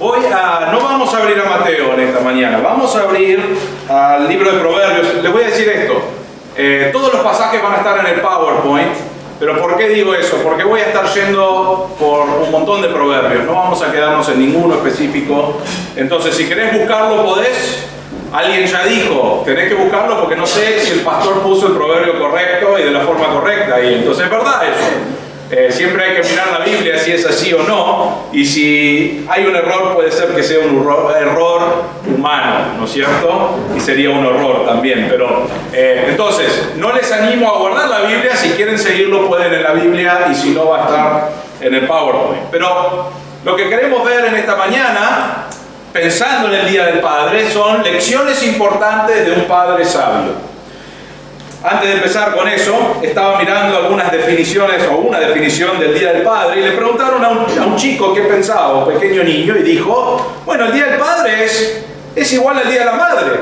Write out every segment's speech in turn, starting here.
No vamos a abrir a Mateo en esta mañana, vamos a abrir al libro de Proverbios. Les voy a decir esto, todos los pasajes van a estar en el PowerPoint, pero ¿por qué digo eso? Porque voy a estar yendo por un montón de proverbios, no vamos a quedarnos en ninguno específico. Entonces, si querés buscarlo, podés. Alguien ya dijo, tenés que buscarlo porque no sé si el pastor puso el proverbio correcto y de la forma correcta. Y entonces es verdad eso. Siempre hay que mirar la Biblia si es así o no. Y si hay un error, puede ser que sea un error humano, ¿no es cierto? Y sería un horror también. Pero entonces, no les animo a guardar la Biblia. Si quieren seguirlo, pueden en la Biblia. Y si no, va a estar en el PowerPoint. Pero lo que queremos ver en esta mañana, pensando en el Día del Padre, son lecciones importantes de un padre sabio. Antes de empezar con eso, estaba mirando algunas definiciones o una definición del Día del Padre y le preguntaron a un chico qué pensaba, un pequeño niño, y dijo, bueno, el Día del Padre es igual al Día de la Madre.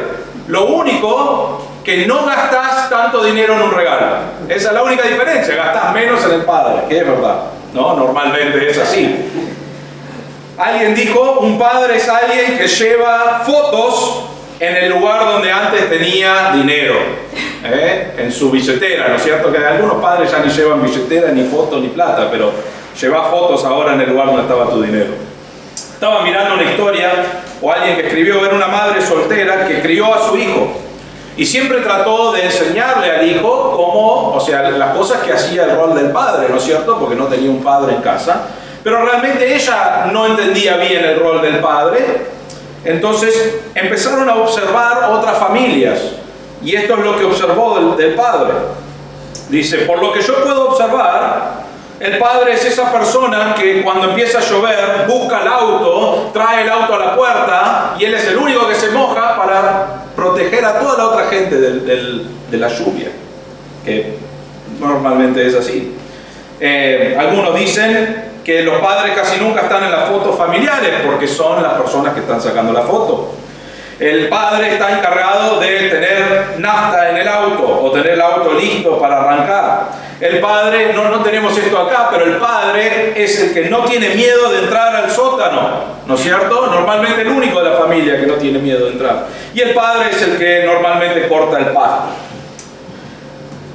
Lo único que no gastás tanto dinero en un regalo. Esa es la única diferencia, gastás menos en el Padre, que es verdad, ¿no? Normalmente es así. Alguien dijo, un padre es alguien que lleva fotos en el lugar donde antes tenía dinero, en su billetera, ¿no es cierto? Que algunos padres ya ni llevan billetera, ni fotos, ni plata, pero lleva fotos ahora en el lugar donde estaba tu dinero. Estaba mirando una historia, o alguien que escribió, era una madre soltera que crió a su hijo, y siempre trató de enseñarle al hijo cómo, o sea, las cosas que hacía el rol del padre, ¿no es cierto? Porque no tenía un padre en casa. Pero realmente ella no entendía bien el rol del padre. Entonces empezaron a observar otras familias. Y esto es lo que observó del padre. Dice, por lo que yo puedo observar, el padre es esa persona que cuando empieza a llover busca el auto, trae el auto a la puerta y él es el único que se moja para proteger a toda la otra gente de la lluvia. Que normalmente es así. Algunos dicen que los padres casi nunca están en las fotos familiares porque son las personas que están sacando la foto. El padre está encargado de tener nafta en el auto o tener el auto listo para arrancar. El padre, no tenemos esto acá, pero el padre es el que no tiene miedo de entrar al sótano, ¿no es cierto? Normalmente el único de la familia que no tiene miedo de entrar. Y el padre es el que normalmente corta el pasto.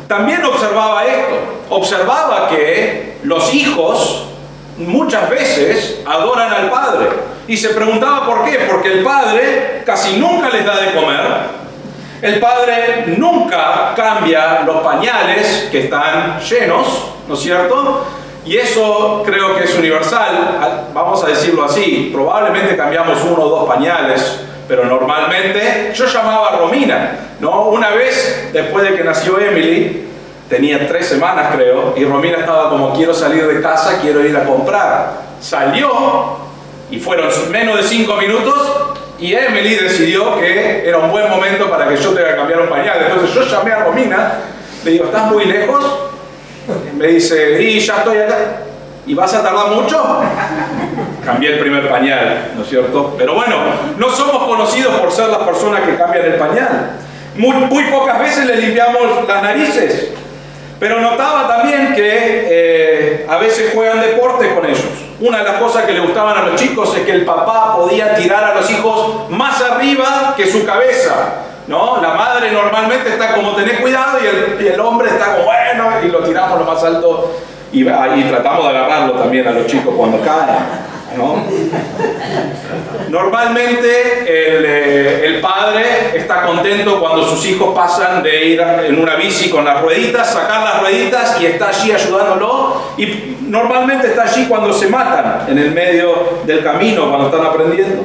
También observaba esto, observaba que los hijos muchas veces adoran al padre y se preguntaba por qué, porque el padre casi nunca les da de comer, el padre nunca cambia los pañales que están llenos, ¿no es cierto? Y eso creo que es universal, vamos a decirlo así, probablemente cambiamos 1 o 2 pañales, pero normalmente yo llamaba a Romina, ¿no? Una vez después de que nació Emily, tenía 3 semanas creo, y Romina estaba como, quiero salir de casa, quiero ir a comprar. Salió, y fueron menos de 5 minutos, y Emily decidió que era un buen momento para que yo tenga que cambiar un pañal. Entonces yo llamé a Romina, le digo, ¿estás muy lejos? Y me dice, y ya estoy acá. ¿Y vas a tardar mucho? Cambié el primer pañal, ¿no es cierto? Pero bueno, no somos conocidos por ser las personas que cambian el pañal. Muy pocas veces le limpiamos las narices. Pero notaba también que a veces juegan deporte con ellos. Una de las cosas que le gustaban a los chicos es que el papá podía tirar a los hijos más arriba que su cabeza, ¿no? La madre normalmente está como, tenés cuidado, y el hombre está como, bueno, y lo tiramos lo más alto. Y tratamos de agarrarlo también a los chicos cuando caen, ¿no? Normalmente el padre está contento cuando sus hijos pasan de ir en una bici con las rueditas, sacar las rueditas, y está allí ayudándolo, y normalmente está allí cuando se matan en el medio del camino, cuando están aprendiendo.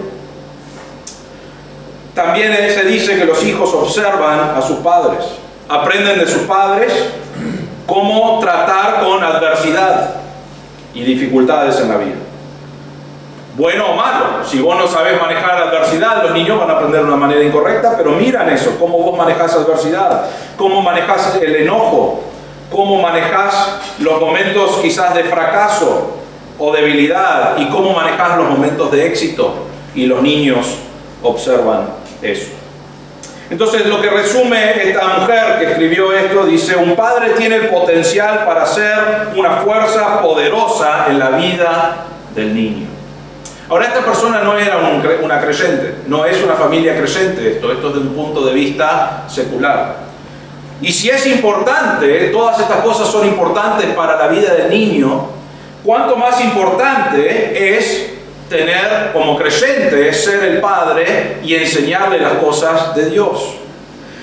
También se dice que los hijos observan a sus padres, aprenden de sus padres cómo tratar con adversidad y dificultades en la vida. Bueno o malo, si vos no sabés manejar adversidad, los niños van a aprender de una manera incorrecta, pero miran eso, cómo vos manejás adversidad, cómo manejás el enojo, cómo manejás los momentos quizás de fracaso o debilidad, y cómo manejás los momentos de éxito, y los niños observan eso. Entonces, lo que resume esta mujer que escribió esto, dice, un padre tiene el potencial para ser una fuerza poderosa en la vida del niño. Ahora, esta persona no era una creyente, no es una familia creyente esto es de un punto de vista secular. Y si es importante, todas estas cosas son importantes para la vida del niño, cuánto más importante es tener como creyente, ser el padre y enseñarle las cosas de Dios.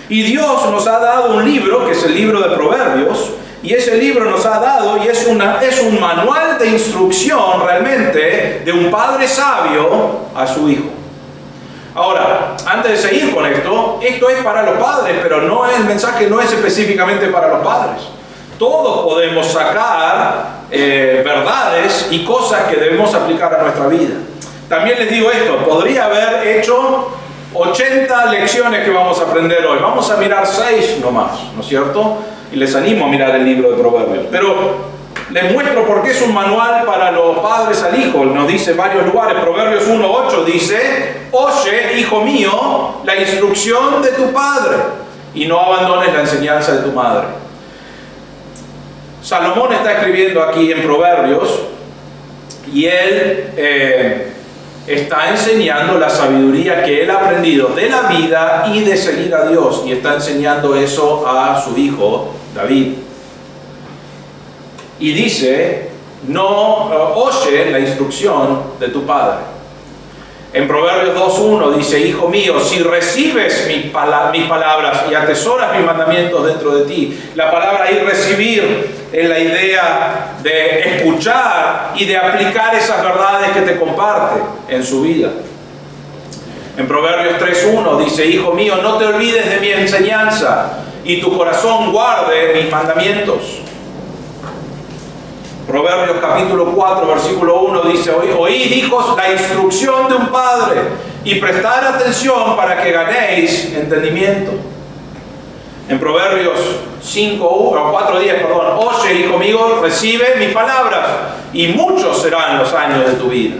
Y Dios nos ha dado un libro, que es el libro de Proverbios, y ese libro nos ha dado, y es un manual de instrucción realmente de un padre sabio a su hijo. Ahora, antes de seguir con esto es para los padres, pero el mensaje no es específicamente para los padres. Todos podemos sacar verdades y cosas que debemos aplicar a nuestra vida. También les digo esto, podría haber hecho 80 lecciones que vamos a aprender hoy. Vamos a mirar 6 nomás, ¿no es cierto? Y les animo a mirar el libro de Proverbios. Pero les muestro por qué es un manual para los padres al hijo. Nos dice en varios lugares. Proverbios 1:8 dice: oye, hijo mío, la instrucción de tu padre, y no abandones la enseñanza de tu madre. Salomón está escribiendo aquí en Proverbios, y él está enseñando la sabiduría que él ha aprendido de la vida y de seguir a Dios, y está enseñando eso a su hijo David. Y dice: oye la instrucción de tu padre. En Proverbios 2:1 dice: hijo mío, si recibes mis palabras y atesoras mis mandamientos dentro de ti. La palabra ahí recibir es la idea de escuchar y de aplicar esas verdades que te comparte en su vida. En Proverbios 3:1 dice: hijo mío, no te olvides de mi enseñanza y tu corazón guarde mis mandamientos. Proverbios capítulo 4, versículo 1 dice: oíd, hijos, la instrucción de un padre, y prestad atención para que ganéis entendimiento. En Proverbios 4:10, oye, hijo mío, recibe mis palabras, y muchos serán los años de tu vida.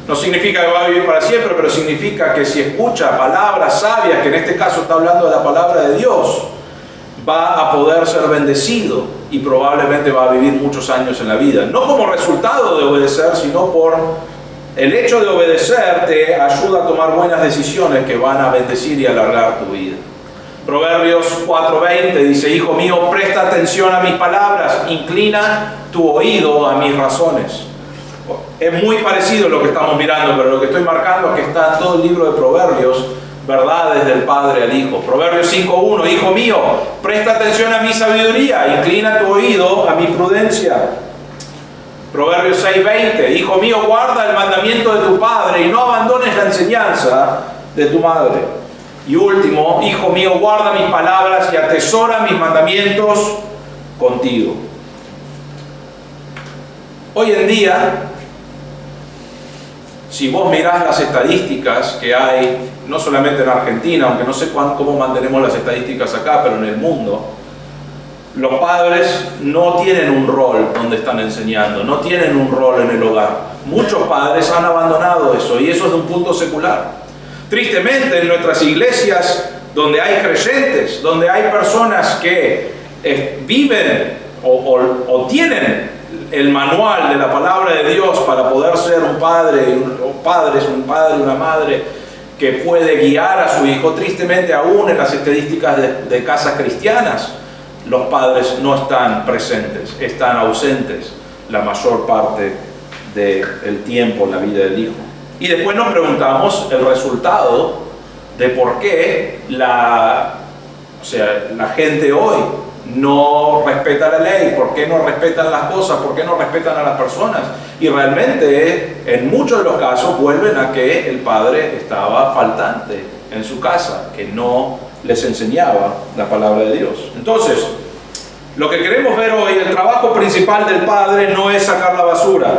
No significa que va a vivir para siempre, pero significa que si escucha palabras sabias, que en este caso está hablando de la palabra de Dios, va a poder ser bendecido y probablemente va a vivir muchos años en la vida. No como resultado de obedecer, sino por el hecho de obedecer te ayuda a tomar buenas decisiones que van a bendecir y alargar tu vida. Proverbios 4:20 dice: hijo mío, presta atención a mis palabras, inclina tu oído a mis razones. Es muy parecido a lo que estamos mirando, pero lo que estoy marcando es que está en todo el libro de Proverbios verdades del padre al hijo. Proverbios 5:1: hijo mío, presta atención a mi sabiduría, inclina tu oído a mi prudencia. Proverbios 6:20: hijo mío, guarda el mandamiento de tu padre y no abandones la enseñanza de tu madre. Y último: hijo mío, guarda mis palabras y atesora mis mandamientos contigo. Hoy en día, si vos mirás las estadísticas que hay, no solamente en Argentina, aunque no sé cómo mantenemos las estadísticas acá, pero en el mundo, los padres no tienen un rol donde están enseñando, no tienen un rol en el hogar. Muchos padres han abandonado eso, y eso es de un punto secular. Tristemente, en nuestras iglesias, donde hay creyentes, donde hay personas que viven o tienen el manual de la palabra de Dios para poder ser un padre y una madre que puede guiar a su hijo, tristemente aún en las estadísticas de casas cristianas, los padres no están presentes, están ausentes la mayor parte del tiempo en la vida del hijo. Y después nos preguntamos el resultado de por qué la gente hoy no respeta la ley, por qué no respetan las cosas, por qué no respetan a las personas. Y realmente en muchos de los casos vuelven a que el padre estaba faltante en su casa, que no les enseñaba la palabra de Dios. Entonces, lo que queremos ver hoy, el trabajo principal del padre no es sacar la basura.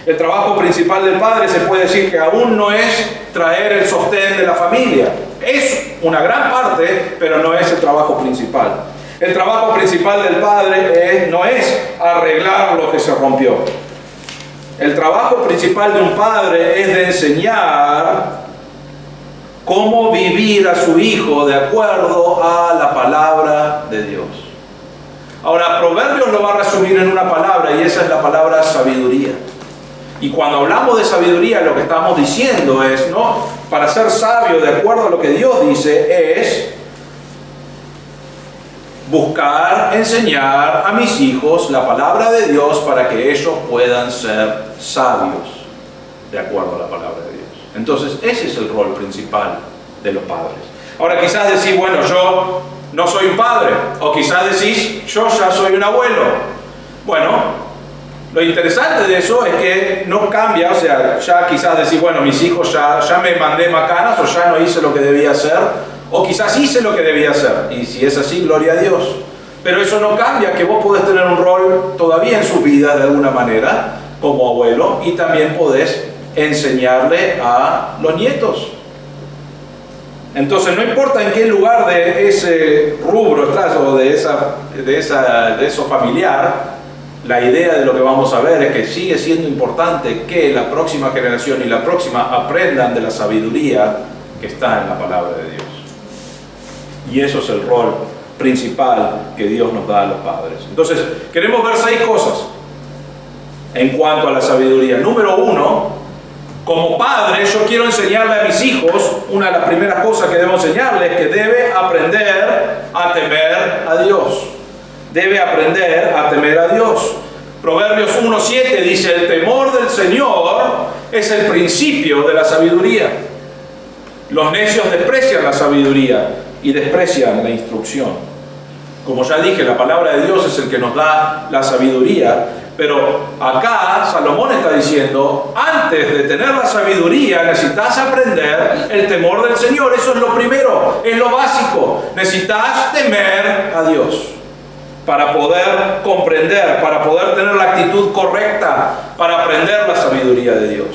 El trabajo principal del padre se puede decir que aún no es traer el sostén de la familia. Es una gran parte, pero no es el trabajo principal. El trabajo principal del padre no es arreglar lo que se rompió. El trabajo principal de un padre es de enseñar cómo vivir a su hijo de acuerdo a la palabra de Dios. Ahora, Proverbios lo va a resumir en una palabra, y esa es la palabra sabiduría. Y cuando hablamos de sabiduría, lo que estamos diciendo es, ¿no? Para ser sabio, de acuerdo a lo que Dios dice, es buscar, enseñar a mis hijos la palabra de Dios para que ellos puedan ser sabios, de acuerdo a la palabra de Dios. Entonces, ese es el rol principal de los padres. Ahora, quizás decís, bueno, yo no soy un padre, o quizás decís, yo ya soy un abuelo. Bueno, lo interesante de eso es que no cambia, o sea, ya quizás decís, bueno, mis hijos ya me mandé macanas, o ya no hice lo que debía hacer, o quizás hice lo que debía hacer, y si es así, gloria a Dios. Pero eso no cambia, que vos podés tener un rol todavía en su vida de alguna manera, como abuelo, y también podés enseñarle a los nietos. Entonces, no importa en qué lugar de ese rubro estás, o de eso familiar, la idea de lo que vamos a ver es que sigue siendo importante que la próxima generación y la próxima aprendan de la sabiduría que está en la palabra de Dios. Y eso es el rol principal que Dios nos da a los padres. Entonces, queremos ver 6 cosas en cuanto a la sabiduría. Número 1, como padre, yo quiero enseñarle a mis hijos, una de las primeras cosas que debo enseñarles es que debe aprender a temer a Dios. Debe aprender a temer a Dios. Proverbios 1:7 dice, el temor del Señor es el principio de la sabiduría. Los necios desprecian la sabiduría y desprecian la instrucción. Como ya dije, la palabra de Dios es el que nos da la sabiduría, pero acá Salomón está diciendo, antes de tener la sabiduría necesitas aprender el temor del Señor. Eso es lo primero, es lo básico. Necesitas temer a Dios para poder comprender, para poder tener la actitud correcta, para aprender la sabiduría de Dios.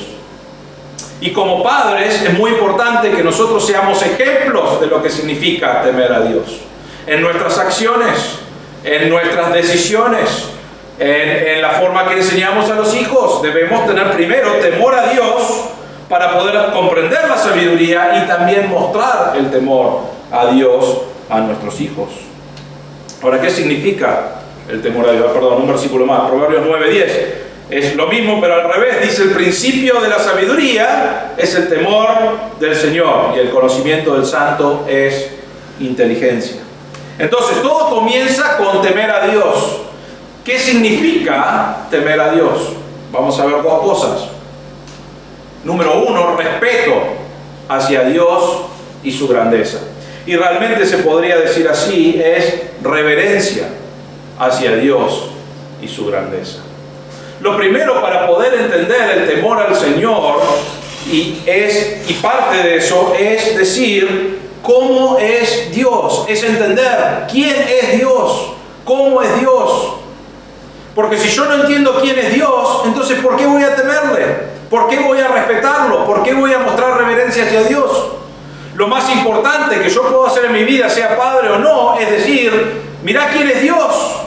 Y como padres es muy importante que nosotros seamos ejemplos de lo que significa temer a Dios. En nuestras acciones, en nuestras decisiones, en la forma que enseñamos a los hijos, debemos tener primero temor a Dios para poder comprender la sabiduría y también mostrar el temor a Dios a nuestros hijos. Ahora, ¿qué significa el temor a Dios? Perdón, un versículo más, Proverbios 9:10. Es lo mismo, pero al revés. Dice, el principio de la sabiduría es el temor del Señor y el conocimiento del Santo es inteligencia. Entonces, todo comienza con temer a Dios. ¿Qué significa temer a Dios? Vamos a ver 2 cosas. Número 1, respeto hacia Dios y su grandeza. Y realmente se podría decir así, es reverencia hacia Dios y su grandeza. Lo primero para poder entender el temor al Señor, y parte de eso es decir, ¿cómo es Dios? Es entender quién es Dios, cómo es Dios. Porque si yo no entiendo quién es Dios, entonces ¿por qué voy a temerle? ¿Por qué voy a respetarlo? ¿Por qué voy a mostrar reverencia hacia Dios? Lo más importante que yo puedo hacer en mi vida, sea padre o no, es decir, mirá quién es Dios.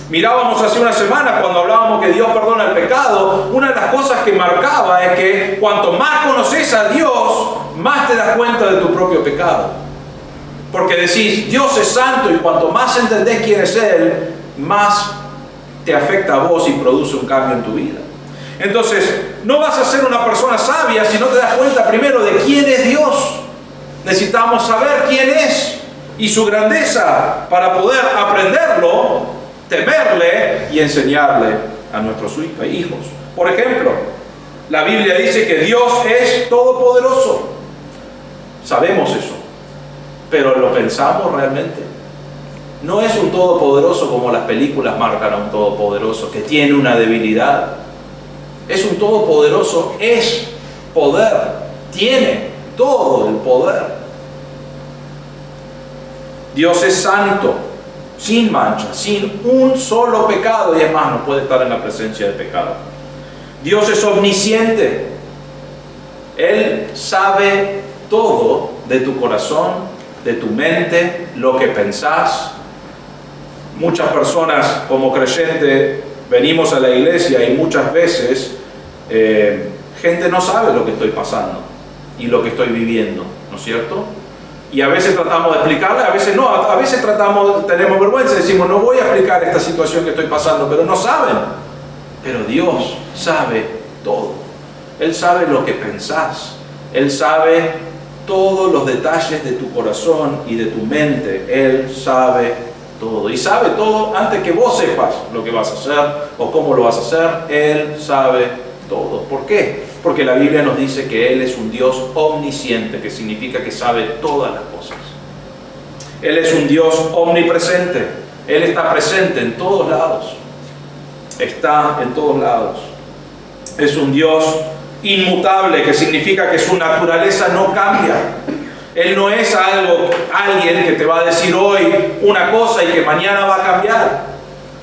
Mirábamos hace una semana cuando hablábamos que Dios perdona el pecado. Una de las cosas que marcaba es que cuanto más conoces a Dios, más te das cuenta de tu propio pecado. Porque decís, Dios es santo, y cuanto más entendés quién es Él, más te afecta a vos y produce un cambio en tu vida. Entonces, no vas a ser una persona sabia si no te das cuenta primero de quién es Dios. Necesitamos saber quién es y su grandeza para poder aprenderlo, temerle y enseñarle a nuestros hijos. Por ejemplo, la Biblia dice que Dios es todopoderoso. Sabemos eso, pero ¿lo pensamos realmente? No es un todopoderoso como las películas marcan a un todopoderoso que tiene una debilidad. Es un todopoderoso, es poder, tiene todo el poder. Dios es santo, sin mancha, sin un solo pecado, y es más, no puede estar en la presencia de pecado. Dios es omnisciente. Él sabe todo de tu corazón, de tu mente, lo que pensás. Muchas personas como creyentes venimos a la iglesia y muchas veces gente no sabe lo que estoy pasando y lo que estoy viviendo, ¿no es cierto? Y a veces tratamos de explicarle, a veces no, a veces tenemos vergüenza y decimos, no voy a explicar esta situación que estoy pasando, pero no saben. Pero Dios sabe todo. Él sabe lo que pensás. Él sabe todos los detalles de tu corazón y de tu mente. Él sabe todo. Y sabe todo antes que vos sepas lo que vas a hacer o cómo lo vas a hacer. Él sabe todo. ¿Por qué? Porque la Biblia nos dice que Él es un Dios omnisciente, que significa que sabe todas las cosas. Él es un Dios omnipresente. Él está presente en todos lados. Está en todos lados. Es un Dios inmutable, que significa que su naturaleza no cambia. Él no es alguien que te va a decir hoy una cosa y que mañana va a cambiar.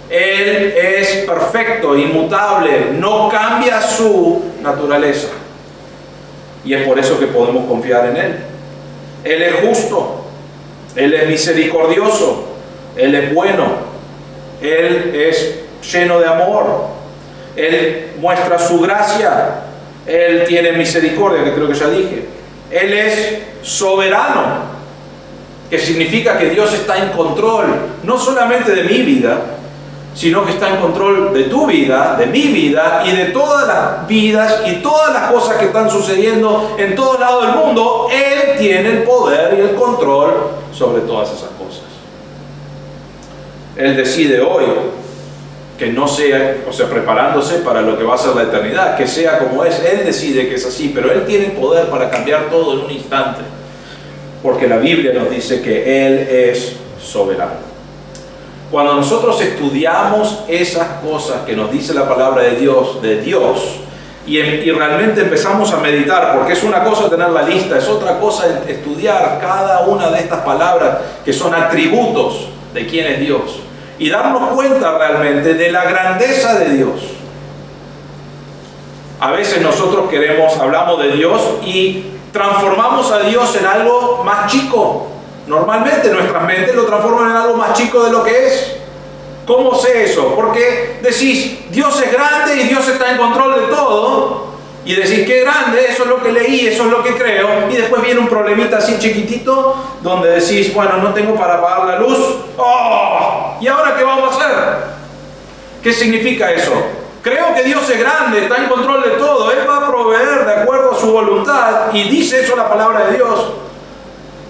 Él es perfecto, inmutable, no cambia su naturaleza. Y es por eso que podemos confiar en Él. Él es justo, Él es misericordioso, Él es bueno, Él es lleno de amor, Él muestra su gracia, Él tiene misericordia, que creo que ya dije. Él es soberano, que significa que Dios está en control, no solamente de mi vida, sino que está en control de tu vida, de mi vida y de todas las vidas y todas las cosas que están sucediendo en todo lado del mundo. Él tiene el poder y el control sobre todas esas cosas. Él decide hoy que no sea, preparándose para lo que va a ser la eternidad, que sea como es. Él decide que es así, pero Él tiene el poder para cambiar todo en un instante, porque la Biblia nos dice que Él es soberano. Cuando nosotros estudiamos esas cosas que nos dice la palabra de Dios, y realmente empezamos a meditar, porque es una cosa tener la lista, es otra cosa estudiar cada una de estas palabras que son atributos de quién es Dios, y darnos cuenta realmente de la grandeza de Dios. A veces nosotros hablamos de Dios y transformamos a Dios en algo más chico. Normalmente nuestras mentes lo transforman en algo más chico de lo que es. ¿Cómo sé eso? Porque decís, Dios es grande y Dios está en control de todo. Y decís, qué grande, eso es lo que leí, eso es lo que creo. Y después viene un problemita así chiquitito, donde decís, bueno, no tengo para apagar la luz. ¡Oh! ¿Y ahora qué vamos a hacer? ¿Qué significa eso? Creo que Dios es grande, está en control de todo. Él va a proveer de acuerdo a su voluntad. Y dice eso la palabra de Dios.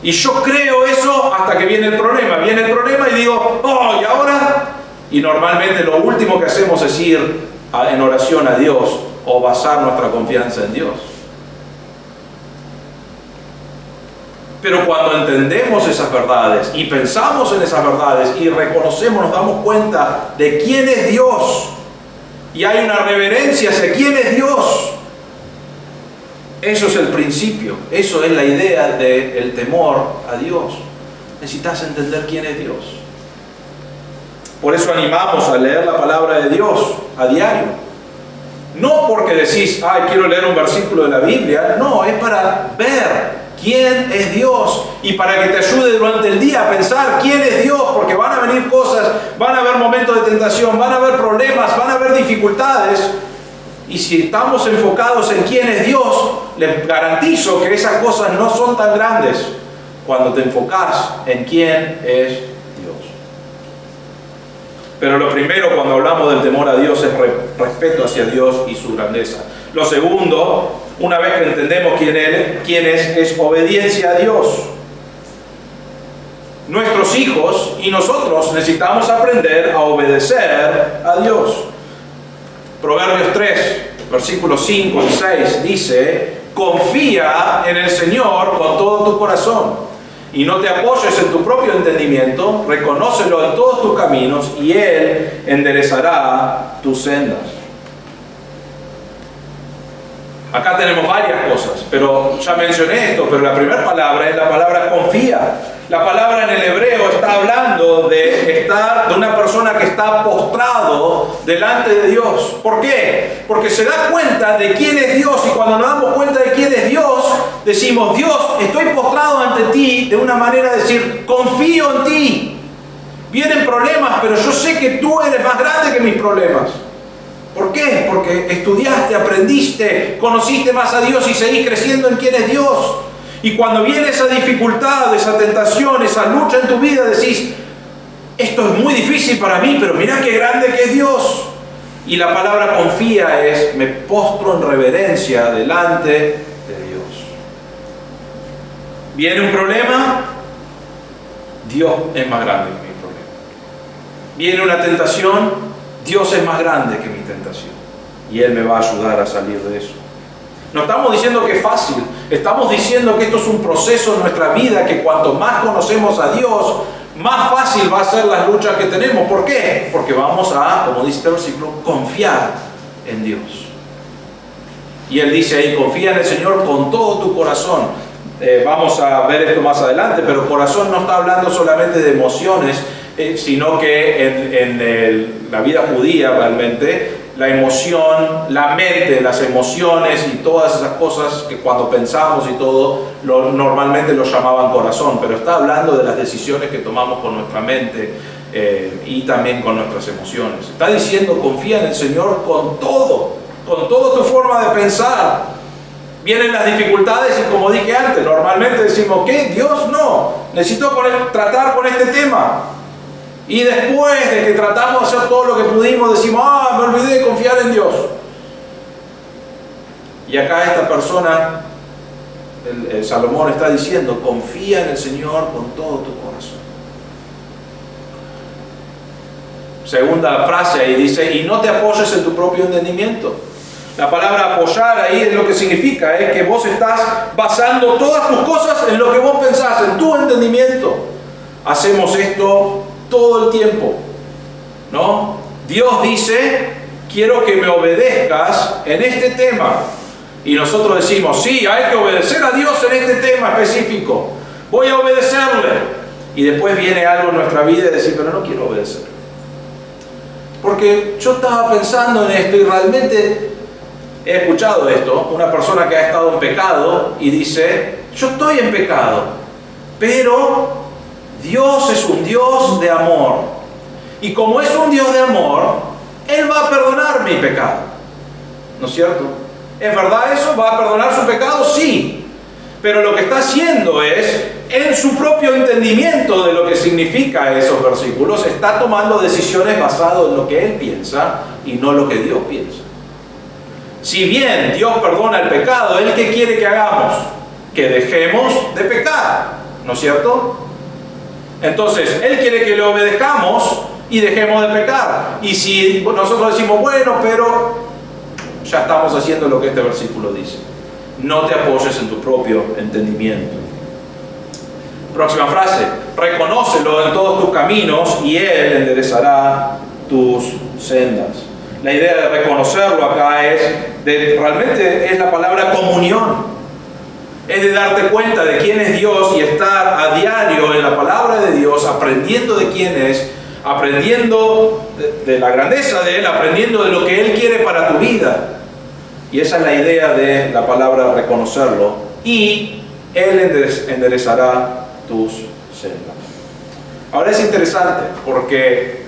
Y yo creo eso hasta que viene el problema. Viene el problema y digo, oh, ¿y ahora? Y normalmente lo último que hacemos es ir en oración a Dios o basar nuestra confianza en Dios. Pero cuando entendemos esas verdades y pensamos en esas verdades y reconocemos, nos damos cuenta de quién es Dios y hay una reverencia hacia quién es Dios. Eso es el principio, eso es la idea del temor a Dios. Necesitas entender quién es Dios. Por eso animamos a leer la palabra de Dios a diario. No porque decís, ay, quiero leer un versículo de la Biblia. No, es para ver quién es Dios y para que te ayude durante el día a pensar quién es Dios, porque van a venir cosas, van a haber momentos de tentación, van a haber problemas, van a haber dificultades. Y si estamos enfocados en quién es Dios, les garantizo que esas cosas no son tan grandes cuando te enfocas en quién es Dios. Pero lo primero cuando hablamos del temor a Dios es respeto hacia Dios y su grandeza. Lo segundo, una vez que entendemos quién es obediencia a Dios. Nuestros hijos y nosotros necesitamos aprender a obedecer a Dios. Proverbios 3, versículos 5 y 6 dice, confía en el Señor con todo tu corazón y no te apoyes en tu propio entendimiento, reconócelo en todos tus caminos y Él enderezará tus sendas. Acá tenemos varias cosas, pero ya mencioné esto, pero la primera palabra es la palabra confía. La palabra en el hebreo está hablando de una persona que está postrado delante de Dios. ¿Por qué? Porque se da cuenta de quién es Dios y cuando nos damos cuenta de quién es Dios, decimos, Dios, estoy postrado ante ti, de una manera de decir, confío en ti. Vienen problemas, pero yo sé que tú eres más grande que mis problemas. ¿Por qué? Porque estudiaste, aprendiste, conociste más a Dios y seguís creciendo en quién es Dios. Y cuando viene esa dificultad, esa tentación, esa lucha en tu vida, decís, esto es muy difícil para mí, pero mirá qué grande que es Dios. Y la palabra confía es, me postro en reverencia delante de Dios. ¿Viene un problema? Dios es más grande que mi problema. ¿Viene una tentación? Dios es más grande que mi tentación. Y Él me va a ayudar a salir de eso. No estamos diciendo que es fácil. Estamos diciendo que esto es un proceso en nuestra vida, que cuanto más conocemos a Dios, más fácil va a ser las luchas que tenemos. ¿Por qué? Porque vamos a, como dice el versículo, confiar en Dios. Y Él dice ahí, confía en el Señor con todo tu corazón. Vamos a ver esto más adelante, pero corazón no está hablando solamente de emociones, sino que en la vida judía realmente, la emoción, la mente, las emociones y todas esas cosas que cuando pensamos y todo, normalmente lo llamaban corazón, pero está hablando de las decisiones que tomamos con nuestra mente y también con nuestras emociones. Está diciendo, confía en el Señor con toda tu forma de pensar. Vienen las dificultades y como dije antes, normalmente decimos, ¿qué? Dios no, necesito tratar con este tema. Y después de que tratamos de hacer todo lo que pudimos, decimos, me olvidé de confiar en Dios. Y acá esta persona, el Salomón está diciendo, confía en el Señor con todo tu corazón. Segunda frase ahí dice, y no te apoyes en tu propio entendimiento. La palabra apoyar ahí es lo que significa, es que vos estás basando todas tus cosas en lo que vos pensás, en tu entendimiento. Hacemos esto todo el tiempo, ¿no? Dios dice, quiero que me obedezcas en este tema. Y nosotros decimos, sí, hay que obedecer a Dios en este tema específico. Voy a obedecerle. Y después viene algo en nuestra vida y decir, pero no quiero obedecer. Porque yo estaba pensando en esto y realmente he escuchado esto, una persona que ha estado en pecado y dice, yo estoy en pecado, pero Dios es un Dios de amor. Y como es un Dios de amor, Él va a perdonar mi pecado. ¿No es cierto? ¿Es verdad eso? ¿Va a perdonar su pecado? Sí. Pero lo que está haciendo es, en su propio entendimiento de lo que significa esos versículos, está tomando decisiones basadas en lo que Él piensa y no lo que Dios piensa. Si bien Dios perdona el pecado, ¿Él qué quiere que hagamos? Que dejemos de pecar, ¿no es cierto? Entonces, Él quiere que le obedezcamos y dejemos de pecar. Y si nosotros decimos, bueno, pero ya estamos haciendo lo que este versículo dice. No te apoyes en tu propio entendimiento. Próxima frase, reconócelo en todos tus caminos y Él enderezará tus sendas. La idea de reconocerlo acá realmente es la palabra comunión. Es de darte cuenta de quién es Dios y estar a diario en la palabra de Dios, aprendiendo de quién es, aprendiendo de la grandeza de Él, aprendiendo de lo que Él quiere para tu vida. Y esa es la idea de la palabra reconocerlo. Y Él enderezará tus sendas. Ahora es interesante porque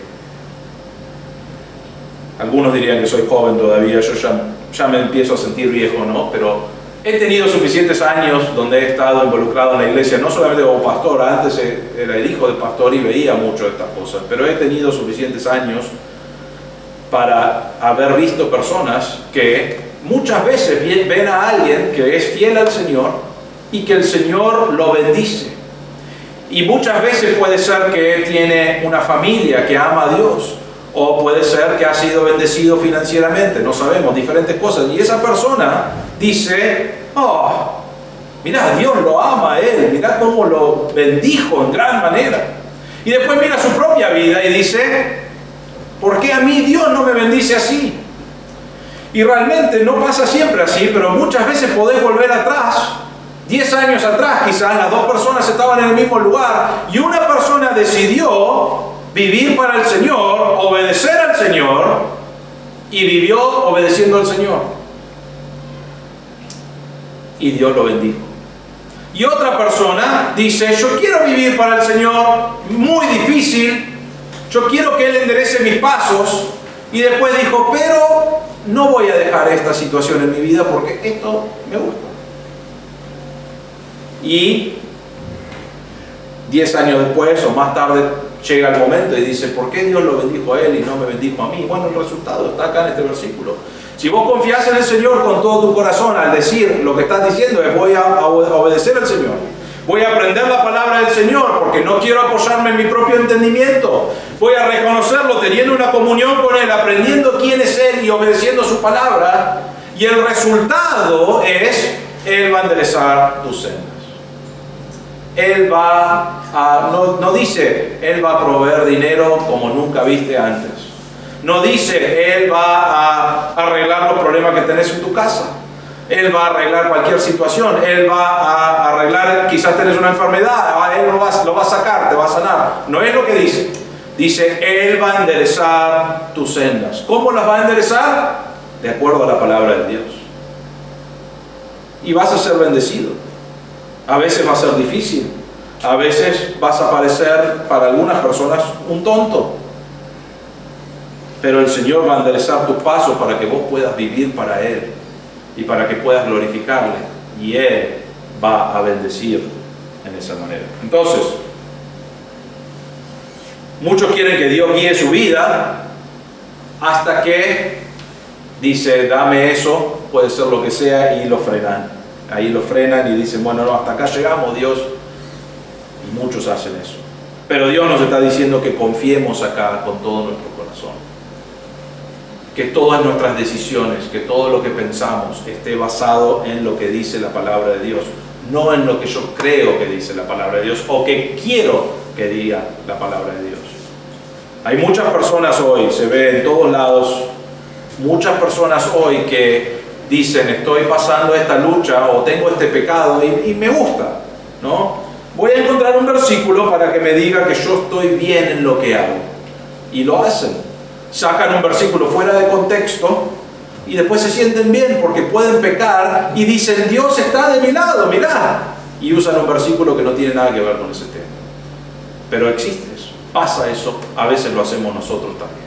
algunos dirían que soy joven todavía, yo ya me empiezo a sentir viejo, ¿no? Pero he tenido suficientes años donde he estado involucrado en la iglesia, no solamente como pastor, antes era el hijo del pastor y veía mucho de estas cosas, pero he tenido suficientes años para haber visto personas que muchas veces ven a alguien que es fiel al Señor y que el Señor lo bendice. Y muchas veces puede ser que tiene una familia que ama a Dios, o puede ser que ha sido bendecido financieramente, no sabemos, diferentes cosas. Y esa persona dice, mirá, Dios lo ama a él, mirá cómo lo bendijo en gran manera. Y después mira su propia vida y dice, ¿por qué a mí Dios no me bendice así? Y realmente no pasa siempre así, pero muchas veces podés volver atrás. 10 años atrás quizás las dos personas estaban en el mismo lugar y una persona decidió vivir para el Señor, obedecer al Señor y vivió obedeciendo al Señor. Y Dios lo bendijo. Y otra persona dice, yo quiero vivir para el Señor, muy difícil, yo quiero que Él enderece mis pasos. Y después dijo, pero no voy a dejar esta situación en mi vida porque esto me gusta. Y 10 años después o más tarde llega el momento y dice, ¿por qué Dios lo bendijo a él y no me bendijo a mí? Bueno, el resultado está acá en este versículo. Si vos confías en el Señor con todo tu corazón, al decir lo que estás diciendo es voy a obedecer al Señor. Voy a aprender la palabra del Señor porque no quiero apoyarme en mi propio entendimiento. Voy a reconocerlo teniendo una comunión con Él, aprendiendo quién es Él y obedeciendo su palabra. Y el resultado es, Él va a enderezar tus sendas. Él va a, no dice, Él va a proveer dinero como nunca viste antes. No dice, Él va a arreglar los problemas que tenés en tu casa. Él va a arreglar cualquier situación. Él va a arreglar, quizás tenés una enfermedad, Él lo va a sacar, te va a sanar. No es lo que dice. Dice, Él va a enderezar tus sendas. ¿Cómo las va a enderezar? De acuerdo a la palabra de Dios. Y vas a ser bendecido. A veces va a ser difícil. A veces vas a parecer para algunas personas un tonto. Pero el Señor va a enderezar tus pasos para que vos puedas vivir para Él y para que puedas glorificarle. Y Él va a bendecir en esa manera. Entonces, muchos quieren que Dios guíe su vida hasta que dice, dame eso, puede ser lo que sea, y lo frenan. Ahí lo frenan y dicen, bueno, no, hasta acá llegamos, Dios. Y muchos hacen eso. Pero Dios nos está diciendo que confiemos acá con todo nuestro corazón. Que todas nuestras decisiones, que todo lo que pensamos esté basado en lo que dice la palabra de Dios. No en lo que yo creo que dice la palabra de Dios o que quiero que diga la palabra de Dios. Hay muchas personas hoy, se ve en todos lados, muchas personas hoy que dicen, estoy pasando esta lucha o tengo este pecado y me gusta, ¿no? Voy a encontrar un versículo para que me diga que yo estoy bien en lo que hago. Y lo hacen. Sacan un versículo fuera de contexto y después se sienten bien porque pueden pecar y dicen, Dios está de mi lado, mirá. Y usan un versículo que no tiene nada que ver con ese tema. Pero existe eso, pasa eso, a veces lo hacemos nosotros también.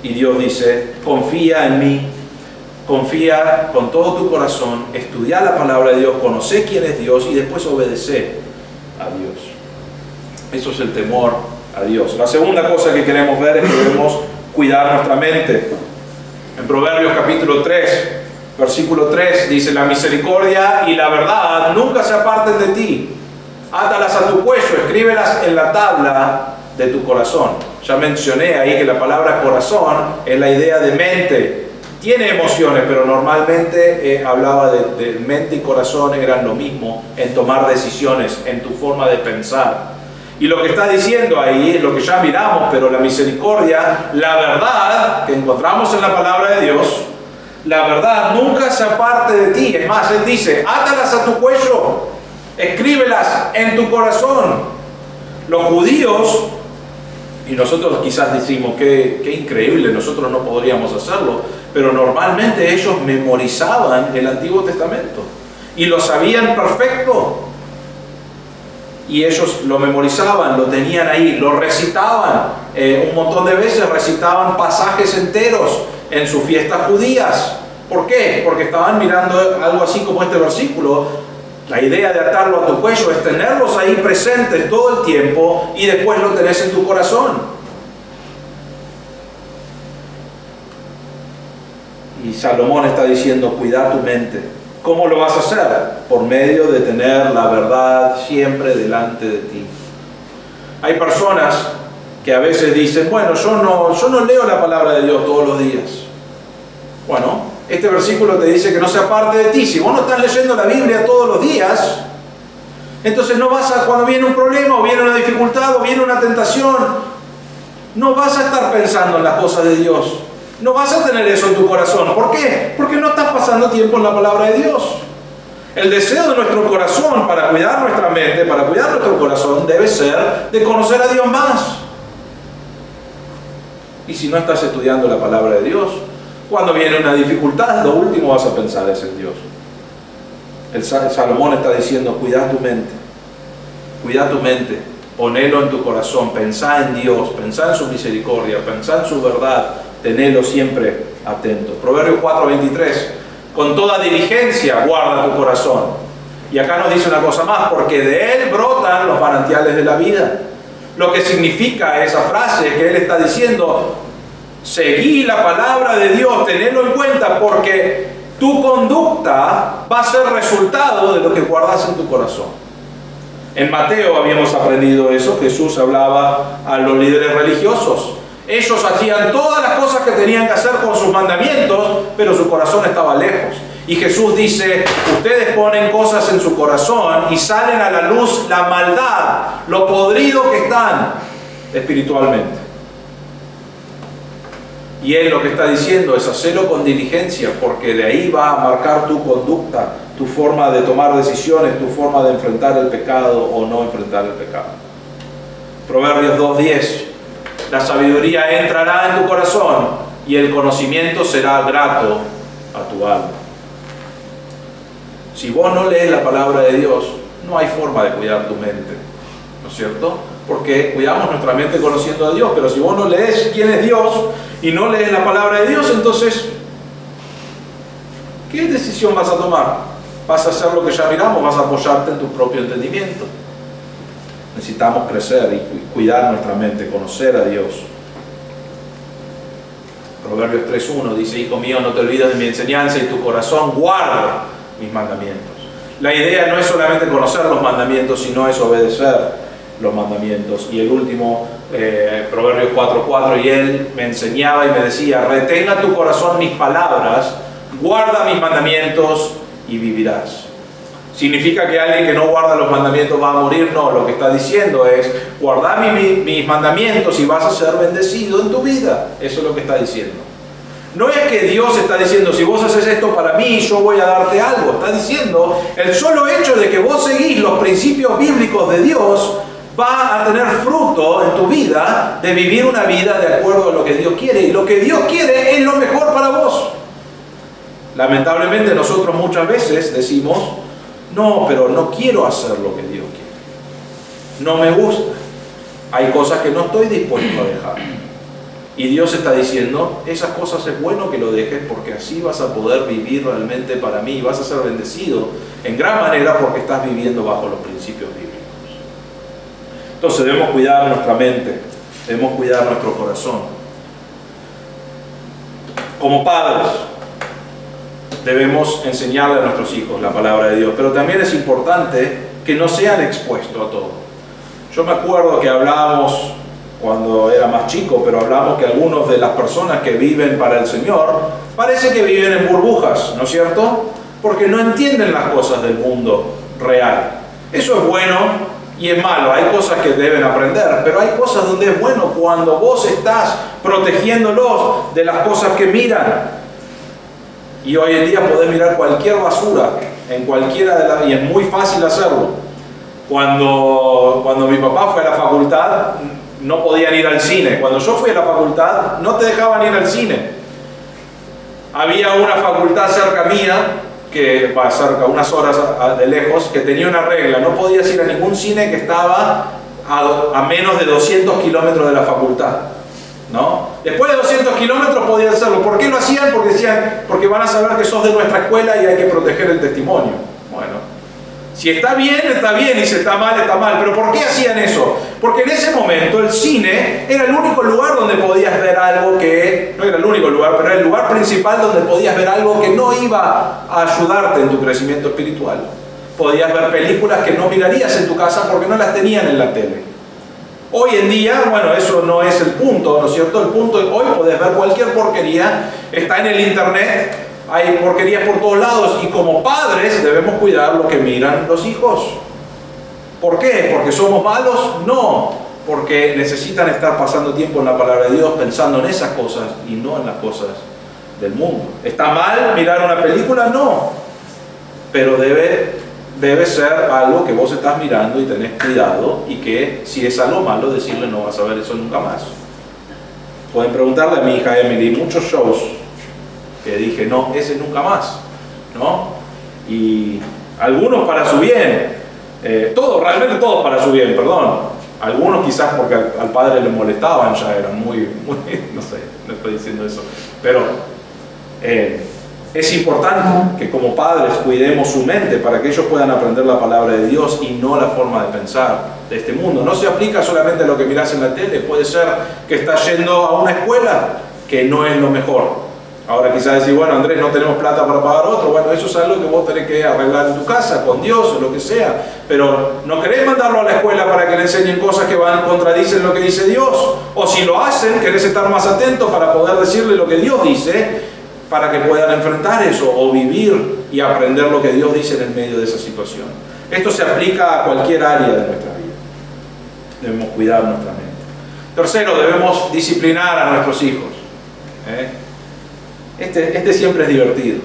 Y Dios dice, confía en mí, confía con todo tu corazón, estudia la palabra de Dios, conoce quién es Dios y después obedece a Dios. Eso es el temor a Dios. La segunda cosa que queremos ver es que debemos cuidar nuestra mente. En Proverbios capítulo 3, versículo 3, dice, la misericordia y la verdad nunca se aparten de ti. Átalas a tu cuello, escríbelas en la tabla de tu corazón. Ya mencioné ahí que la palabra corazón es la idea de mente. Tiene emociones, pero normalmente hablaba de mente y corazón eran lo mismo en tomar decisiones, en tu forma de pensar. Y lo que está diciendo ahí es lo que ya miramos, pero la misericordia, la verdad que encontramos en la palabra de Dios, la verdad nunca se aparte de ti. Es más, Él dice, átalas a tu cuello, escríbelas en tu corazón. Los judíos, y nosotros quizás decimos, qué increíble, nosotros no podríamos hacerlo, pero normalmente ellos memorizaban el Antiguo Testamento y lo sabían perfecto. Y ellos lo memorizaban, lo tenían ahí, lo recitaban. Un montón de veces recitaban pasajes enteros en sus fiestas judías. ¿Por qué? Porque estaban mirando algo así como este versículo. La idea de atarlo a tu cuello es tenerlos ahí presentes todo el tiempo y después lo tenés en tu corazón. Y Salomón está diciendo, cuida tu mente. ¿Cómo lo vas a hacer? Por medio de tener la verdad siempre delante de ti. Hay personas que a veces dicen, bueno, yo no leo la palabra de Dios todos los días. Bueno, este versículo te dice que no se aparte de ti. Si vos no estás leyendo la Biblia todos los días, entonces no vas a, cuando viene un problema o viene una dificultad o viene una tentación, no vas a estar pensando en las cosas de Dios. No vas a tener eso en tu corazón. ¿Por qué? Porque no estás pasando tiempo en la palabra de Dios. El deseo de nuestro corazón para cuidar nuestra mente, para cuidar nuestro corazón, debe ser de conocer a Dios más. Y si no estás estudiando la palabra de Dios, cuando viene una dificultad, lo último vas a pensar es en Dios. El Salomón está diciendo, cuida tu mente. Cuida tu mente. Ponelo en tu corazón. Pensá en Dios. Pensá en su misericordia. Pensá en su verdad. Tenelo siempre atento. Proverbios 4:23. Con toda diligencia guarda tu corazón. Y acá nos dice una cosa más, porque de él brotan los manantiales de la vida. lo que significa esa frase que él está diciendo: seguí la palabra de Dios, tenedlo en cuenta, porque tu conducta va a ser resultado de lo que guardas en tu corazón. En Mateo habíamos aprendido eso. Jesús hablaba a los líderes religiosos. Ellos hacían todas las cosas que tenían que hacer con sus mandamientos, pero su corazón estaba lejos. Y Jesús dice: ustedes ponen cosas en su corazón y salen a la luz la maldad, lo podrido que están espiritualmente. Y él lo que está diciendo es: hacerlo con diligencia, porque de ahí va a marcar tu conducta, tu forma de tomar decisiones, tu forma de enfrentar el pecado o no enfrentar el pecado. Proverbios 2:10: la sabiduría entrará en tu corazón y el conocimiento será grato a tu alma. Si vos no lees la palabra de Dios, no hay forma de cuidar tu mente, ¿no es cierto? Porque cuidamos nuestra mente conociendo a Dios, pero si vos no lees quién es Dios y no lees la palabra de Dios, entonces, ¿qué decisión vas a tomar? ¿Vas a hacer lo que ya miramos? ¿Vas a apoyarte en tu propio entendimiento? Necesitamos crecer y cuidar nuestra mente, conocer a Dios. Proverbios 3:1 dice: hijo mío, no te olvides de mi enseñanza y tu corazón guarda mis mandamientos. La idea no es solamente conocer los mandamientos, sino es obedecer los mandamientos. Y el último, Proverbios 4:4: y él me enseñaba y me decía: retenga tu corazón mis palabras, guarda mis mandamientos y vivirás. ¿Significa que alguien que no guarda los mandamientos va a morir? No, lo que está diciendo es: guarda mis mandamientos y vas a ser bendecido en tu vida. Eso es lo que está diciendo. No es que Dios está diciendo: si vos haces esto para mí, yo voy a darte algo. Está diciendo: el solo hecho de que vos seguís los principios bíblicos de Dios va a tener fruto en tu vida de vivir una vida de acuerdo a lo que Dios quiere. Y lo que Dios quiere es lo mejor para vos. Lamentablemente nosotros muchas veces decimos: no, pero no quiero hacer lo que Dios quiere. No me gusta. Hay cosas que no estoy dispuesto a dejar. Y Dios está diciendo: esas cosas es bueno que lo dejes, porque así vas a poder vivir realmente para mí. Vas a ser bendecido en gran manera porque estás viviendo bajo los principios bíblicos. Entonces debemos cuidar nuestra mente, debemos cuidar nuestro corazón. Como padres, debemos enseñarle a nuestros hijos la palabra de Dios, pero también es importante que no sean expuestos a todo. Yo me acuerdo que hablábamos cuando era más chico, pero hablamos que algunas de las personas que viven para el Señor parece que viven en burbujas, ¿no es cierto? Porque no entienden las cosas del mundo real. Eso es bueno y es malo. Hay cosas que deben aprender, pero hay cosas donde es bueno cuando vos estás protegiéndolos de las cosas que miran. Y hoy en día podés mirar cualquier basura en cualquiera y es muy fácil hacerlo. Cuando mi papá fue a la facultad, no podían ir al cine. Cuando yo fui a la facultad, no te dejaban ir al cine. Había una facultad cerca mía, que va cerca, unas horas de lejos, que tenía una regla: no podías ir a ningún cine que estaba a menos de 200 kilómetros de la facultad, ¿no? Después de 200 kilómetros podían hacerlo. ¿Por qué lo hacían? Porque decían: porque van a saber que sos de nuestra escuela y hay que proteger el testimonio. Bueno, si está bien, y si está mal, está mal. ¿Pero por qué hacían eso? Porque en ese momento el cine era el único lugar donde podías ver algo que... no era el único lugar, pero era el lugar principal donde podías ver algo que no iba a ayudarte en tu crecimiento espiritual. Podías ver películas que no mirarías en tu casa porque no las tenían en la tele. Hoy en día, bueno, eso no es el punto, ¿no es cierto? El punto es: hoy podés ver cualquier porquería, está en el internet. Hay porquerías por todos lados, y como padres debemos cuidar lo que miran los hijos. ¿Por qué? ¿Porque somos malos? No, porque necesitan estar pasando tiempo en la palabra de Dios, pensando en esas cosas y no en las cosas del mundo. ¿Está mal mirar una película? No, pero debe ser algo que vos estás mirando y tenés cuidado, y que si es algo malo, decirle: no vas a ver eso nunca más. Pueden preguntarle a mi hija Emily muchos shows que dije: no, ese nunca más, ¿no? Y algunos para su bien, realmente todos para su bien, perdón. Algunos quizás porque al padre le molestaban, ya eran muy, no sé, no estoy diciendo eso, pero Es importante que como padres cuidemos su mente para que ellos puedan aprender la palabra de Dios y no la forma de pensar de este mundo. No se aplica solamente a lo que mirás en la tele, puede ser que estás yendo a una escuela que no es lo mejor. Ahora quizás decís, bueno Andrés, no tenemos plata para pagar otro. Bueno, eso es algo que vos tenés que arreglar en tu casa, con Dios o lo que sea. Pero no querés mandarlo a la escuela para que le enseñen cosas que contradicen lo que dice Dios. O si lo hacen, querés estar más atento para poder decirle lo que Dios dice, para que puedan enfrentar eso o vivir y aprender lo que Dios dice en el medio de esa situación. Esto se aplica a cualquier área de nuestra vida. Debemos cuidar nuestra mente. Tercero, debemos disciplinar a nuestros hijos. Este siempre es divertido.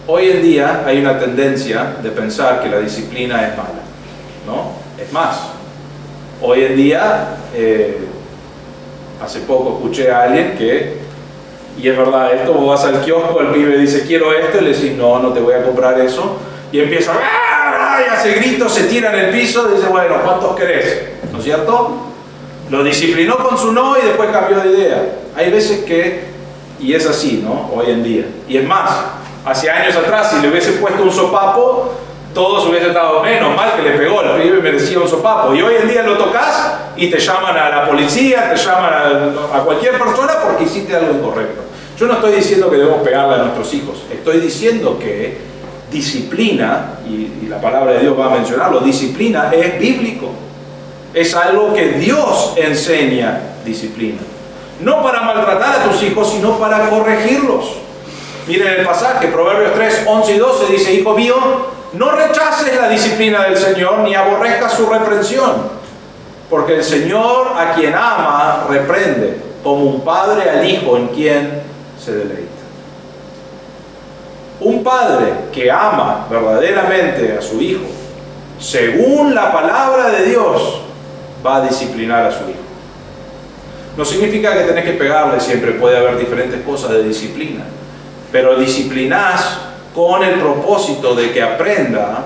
Hoy en día hay una tendencia de pensar que la disciplina es mala, ¿no? Es más, hoy en día, hace poco escuché a alguien que, y es verdad esto, vos vas al kiosco, el pibe dice quiero esto, y le decís no, no te voy a comprar eso, y empieza y hace gritos, se tira en el piso, y dice bueno, ¿cuántos querés? ¿No es cierto? Lo disciplinó con su no y después cambió de idea. Hay veces que, y es así, ¿no? Hoy en día. Y es más, hace años atrás, si le hubiese puesto un sopapo, todos hubiese estado menos mal que le pegó, el pibe merecía un sopapo. Y hoy en día lo tocas y te llaman a la policía, te llaman a cualquier persona porque hiciste algo incorrecto. Yo no estoy diciendo que debemos pegarle a nuestros hijos, estoy diciendo que disciplina, y la palabra de Dios va a mencionarlo, disciplina es bíblico. Es algo que Dios enseña, disciplina. No para maltratar a tus hijos, sino para corregirlos. Miren el pasaje, Proverbios 3, 11 y 12 dice, hijo mío, no rechaces la disciplina del Señor, ni aborrezcas su reprensión. Porque el Señor a quien ama, reprende, como un padre al hijo en quien se deleita. Un padre que ama verdaderamente a su hijo, según la palabra de Dios, va a disciplinar a su hijo. No significa que tenés que pegarle siempre, puede haber diferentes cosas de disciplina, pero disciplinás con el propósito de que aprenda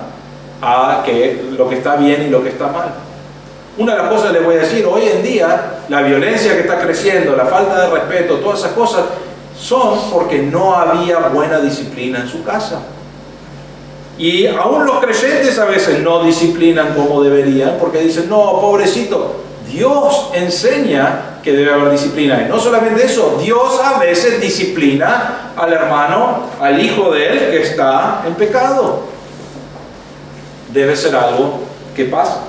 a que lo que está bien y lo que está mal. Una de las cosas que les voy a decir, hoy en día la violencia que está creciendo, la falta de respeto, todas esas cosas son porque no había buena disciplina en su casa. Y aún los creyentes a veces no disciplinan como deberían porque dicen, no, pobrecito, Dios enseña que debe haber disciplina. Y no solamente eso, Dios a veces disciplina al hermano, al hijo de él que está en pecado. Debe ser algo que pasa.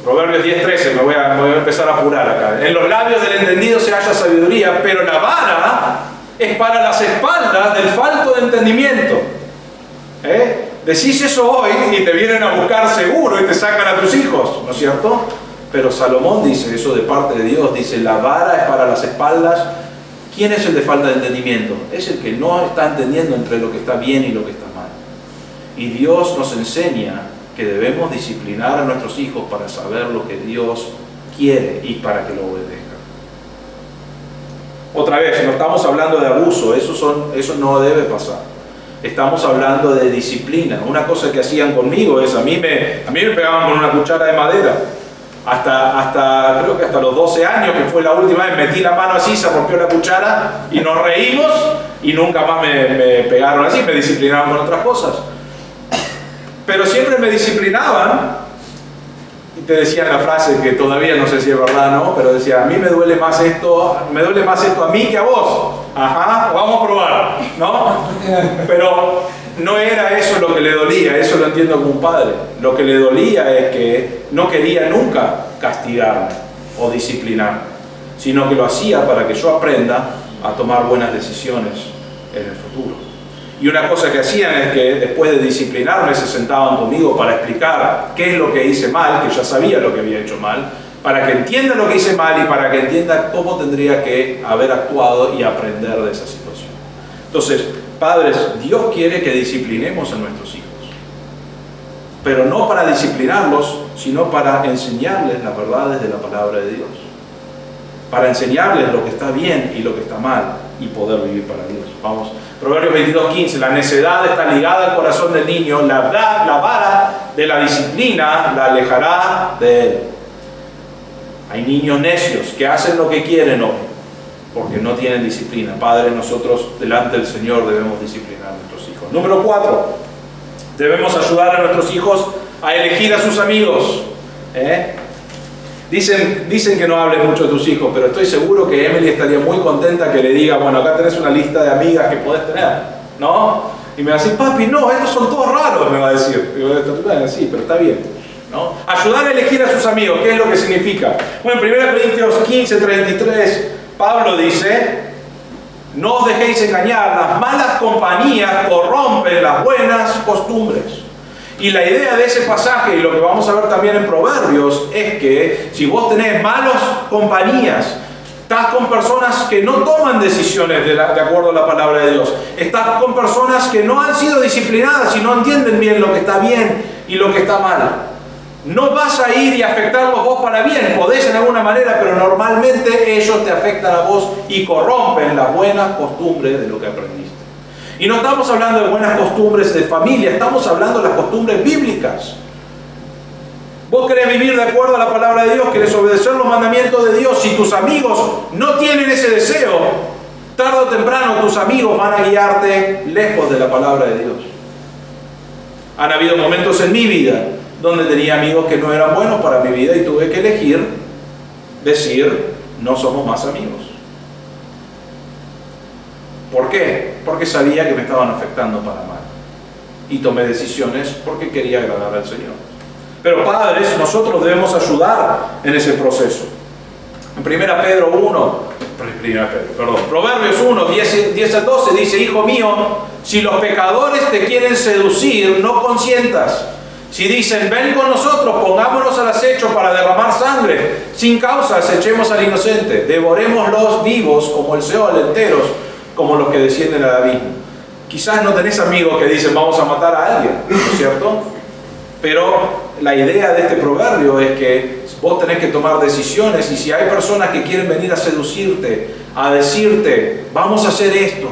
Proverbios 10:13, me voy a empezar a apurar acá. En los labios del entendido se halla sabiduría, pero la vara es para las espaldas del falto de entendimiento. Decís eso hoy y te vienen a buscar seguro y te sacan a tus hijos, ¿no es cierto? Pero Salomón dice eso de parte de Dios, dice la vara es para las espaldas. ¿Quién es el de falta de entendimiento? Es el que no está entendiendo entre lo que está bien y lo que está mal. Y Dios nos enseña que debemos disciplinar a nuestros hijos para saber lo que Dios quiere y para que lo obedezcan. Otra vez, no estamos hablando de abuso, eso no debe pasar. Estamos hablando de disciplina. Una cosa que hacían conmigo es, a mí me pegaban con una cuchara de madera. Creo que hasta los 12 años, que fue la última vez, metí la mano así, se rompió la cuchara y nos reímos y nunca más me pegaron así, me disciplinaban con otras cosas. Pero siempre me disciplinaban y te decían la frase que todavía no sé si es verdad o no, pero decía, a mí me duele más esto a mí que a vos. Ajá, vamos a probar, ¿no? Pero no era eso lo que le dolía, eso lo entiendo como un padre. Lo que le dolía es que no quería nunca castigarme o disciplinarme, sino que lo hacía para que yo aprenda a tomar buenas decisiones en el futuro. Y una cosa que hacían es que después de disciplinarme se sentaban conmigo para explicar qué es lo que hice mal, que ya sabía lo que había hecho mal, para que entienda lo que hice mal y para que entienda cómo tendría que haber actuado y aprender de esa situación. Entonces, padres, Dios quiere que disciplinemos a nuestros hijos, pero no para disciplinarlos, sino para enseñarles las verdades de la palabra de Dios, para enseñarles lo que está bien y lo que está mal y poder vivir para Dios. Vamos, Proverbios 22:15, la necedad está ligada al corazón del niño, la vara de la disciplina la alejará de él. Hay niños necios que hacen lo que quieren hoy, porque no tienen disciplina. Padres, nosotros delante del Señor debemos disciplinar a nuestros hijos. Número 4, debemos ayudar a nuestros hijos a elegir a sus amigos. Dicen que no hables mucho de tus hijos, pero estoy seguro que Emily estaría muy contenta que le diga, bueno, acá tenés una lista de amigas que podés tener, ¿no? Y me va a decir, papi, no, estos son todos raros, me va a decir. Y yo, sí, pero está bien, ¿no? Ayudar a elegir a sus amigos, ¿qué es lo que significa? Bueno, en 1 Corintios 15:33, Pablo dice, no os dejéis engañar, las malas compañías corrompen las buenas costumbres. Y la idea de ese pasaje, y lo que vamos a ver también en Proverbios, es que si vos tenés malas compañías, estás con personas que no toman decisiones de acuerdo a la palabra de Dios, estás con personas que no han sido disciplinadas y no entienden bien lo que está bien y lo que está mal, no vas a ir y afectarlos vos para bien, podés en alguna manera, pero normalmente ellos te afectan a vos y corrompen las buenas costumbres de lo que aprendiste. Y no estamos hablando de buenas costumbres de familia, estamos hablando de las costumbres bíblicas. Vos querés vivir de acuerdo a la palabra de Dios, querés obedecer los mandamientos de Dios. Si tus amigos no tienen ese deseo, tarde o temprano tus amigos van a guiarte lejos de la palabra de Dios. Han habido momentos en mi vida donde tenía amigos que no eran buenos para mi vida y tuve que elegir, decir, no somos más amigos. ¿Por qué? Porque sabía que me estaban afectando para mal. Y tomé decisiones porque quería agradar al Señor. Pero padres, nosotros debemos ayudar en ese proceso. En Proverbios 1, 10 al 12 dice, hijo mío, si los pecadores te quieren seducir, no consientas. Si dicen, ven con nosotros, pongámonos al acecho para derramar sangre, sin causas echemos al inocente, devorémoslos vivos como el Seol, enteros como los que descienden al abismo. Quizás no tenés amigos que dicen vamos a matar a alguien, ¿no es cierto? Pero la idea de este proverbio es que vos tenés que tomar decisiones, y si hay personas que quieren venir a seducirte, a decirte vamos a hacer esto,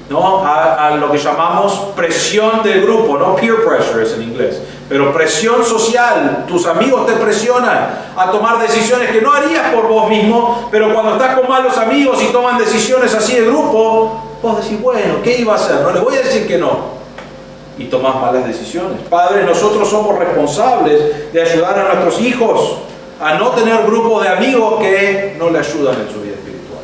¿no? A lo que llamamos presión del grupo, no peer pressure es en inglés, pero presión social. Tus amigos te presionan a tomar decisiones que no harías por vos mismo, pero cuando estás con malos amigos y toman decisiones así de grupo, vos decís, bueno, ¿qué iba a hacer? No les voy a decir que no. Y tomás malas decisiones. Padres, nosotros somos responsables de ayudar a nuestros hijos a no tener grupos de amigos que no le ayudan en su vida espiritual.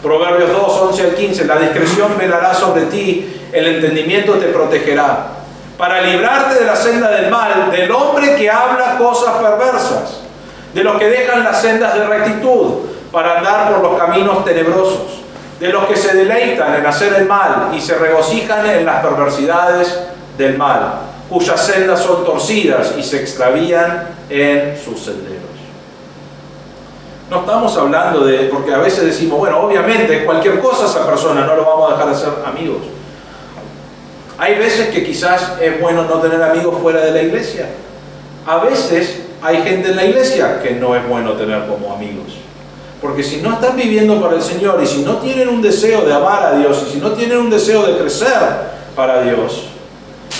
Proverbios 2, 11 al 15, la discreción velará sobre ti, el entendimiento te protegerá. Para librarte de la senda del mal, del hombre que habla cosas perversas, de los que dejan las sendas de rectitud, para andar por los caminos tenebrosos, de los que se deleitan en hacer el mal y se regocijan en las perversidades del mal, cuyas sendas son torcidas y se extravían en sus senderos. No estamos hablando de, porque a veces decimos, bueno, obviamente cualquier cosa esa persona no lo vamos a dejar de ser amigos. Hay veces que quizás es bueno no tener amigos fuera de la iglesia. A veces hay gente en la iglesia que no es bueno tener como amigos. Porque si no están viviendo para el Señor, y si no tienen un deseo de amar a Dios, y si no tienen un deseo de crecer para Dios,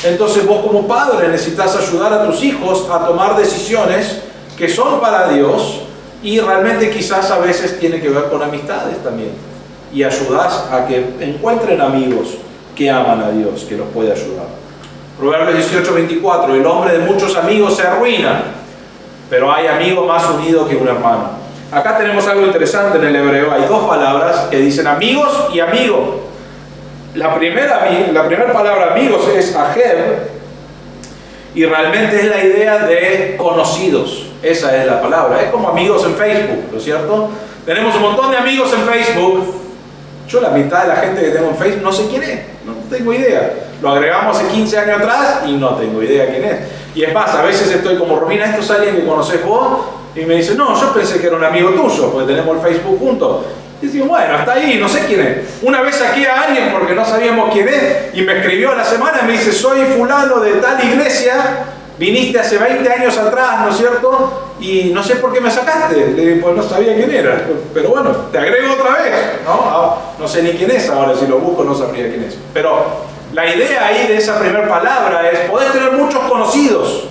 entonces vos como padre necesitas ayudar a tus hijos a tomar decisiones que son para Dios, y realmente quizás a veces tiene que ver con amistades también. Y ayudás a que encuentren amigos que aman a Dios, que los puede ayudar. Proverbios 18:24, el hombre de muchos amigos se arruina, pero hay amigo más unido que un hermano. Acá tenemos algo interesante en el hebreo. Hay dos palabras que dicen amigos y amigo. La primera palabra amigos es ajev, y realmente es la idea de conocidos. Esa es la palabra. Es como amigos en Facebook, ¿no es cierto? Tenemos un montón de amigos en Facebook. Yo la mitad de la gente que tengo en Facebook no sé quién es, no tengo idea. Lo agregamos hace 15 años atrás y no tengo idea quién es. Y es más, a veces estoy como, Romina, ¿esto es alguien que conoces vos? Y me dice, no, yo pensé que era un amigo tuyo, porque tenemos el Facebook juntos. Y digo, bueno, está ahí, no sé quién es. Una vez saqué a alguien porque no sabíamos quién es, y me escribió a la semana y me dice, soy fulano de tal iglesia, viniste hace 20 años atrás, ¿no es cierto? Y no sé por qué me sacaste. Le dije, pues no sabía quién era. Pero bueno, te agrego otra vez, ¿no? No sé ni quién es ahora, si lo busco no sabría quién es. Pero la idea ahí de esa primera palabra es, podés tener muchos conocidos,